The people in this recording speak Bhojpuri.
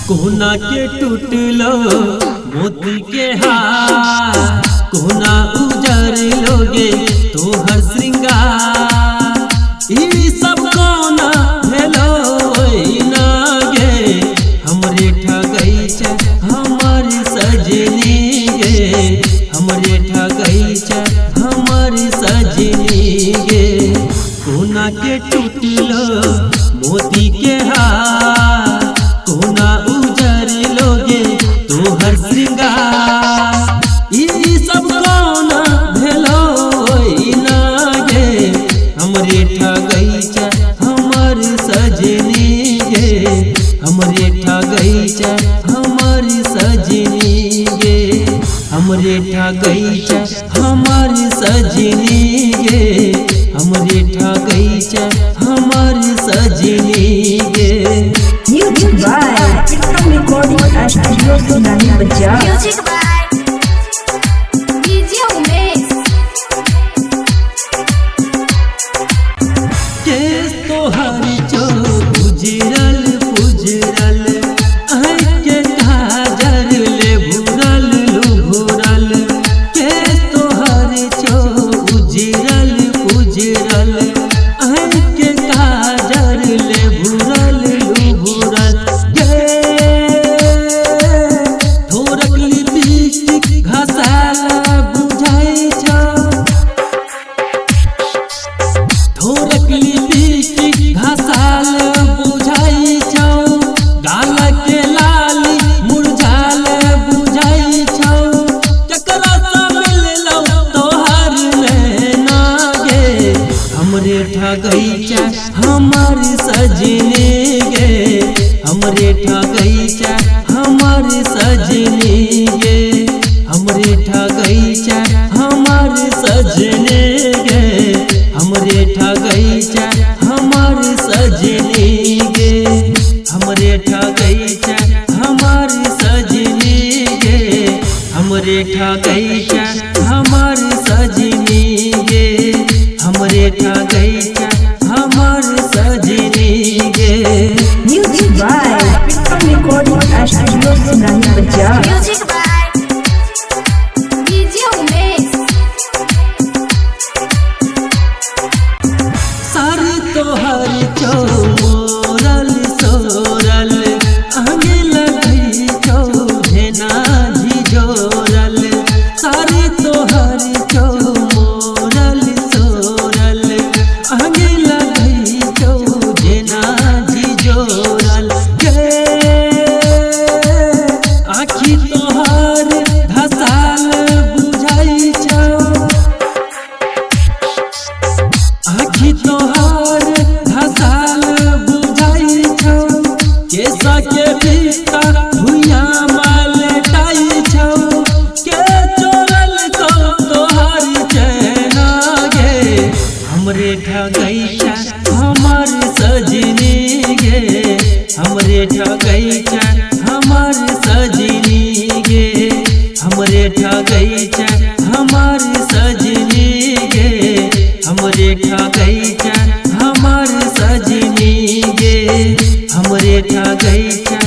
कोना के टूटलो मोती के हार, कोना उजर लोगे तोहर श्रृंगार। ई सब कोना भेलो ना गे, हमरे ठगई छे हमर सजनी गे, हमरे ठगई छे हमर सजनी गे। कोना के टूटलो मोती के हार, कोना उजर लोगे तोहर श्रृंगार। ई सब कोना भेलो ना गे, हमरे ठगई छे हमर सजनी गे, हमरे ठगई छे हमर सजनी गे, हमरे ठगई छे हमर सजनी गे, हमरे ठगई छे हमर सजनी गे। Music by Tiktok Recording Studio Sunani Bajar. Music by DJ Umesh. केस तोहर चो उजरल पुजरल, आँख के काजर ले भूरल भूरल। केस तोहर चो उजरल पुजरल, आँख के काजर ले भूरल भूरल। थोड़क लिपस्टिक घसाला बुझाई छो, थोड़क लिपस्टिक घसाल बुझाई छो। गाल के लाली मुरझाल बुझाई छो। केकरा सा मिललो तोहर नैना गे, हमरे ठगई छे हमर सजनी गे, हमरे ठगई छे हमर सजनी गे, हमरे ठगई छे हमर सजनी गे, हमरे ठगई छे हमर सजनी गे, हमरे ठगई छे हमर सजनी गे, हमरे ठगई छे हमर सजनी गे, हमरे ठगई छे हमर सजनी गे। Music by Tiktok Recording Studio Sunani Bajar. Music by DJ Umesh. सर तोहर चो मोरल सोरल, आगे लगई छो भेना झिझोरल। सर तोहर चो मोरल सोरल, आगे लगई छो भेना झिझोरल। आँखी तोहर धसाल बुझाई छो, आँखी तोहर धसाल बुझाई छो। केसा के बिस्ता भुइया मालटाई छो, के चोरल को तोहर चैना गे, हमरे ठगई छे हमर सजनी गे, हमरे ठगई छे हमर सजनी गे, हमरे ठगई छे हमर सजनी गे, हमरे ठगई छे हमर सजनी गे, हमरे ठगई छे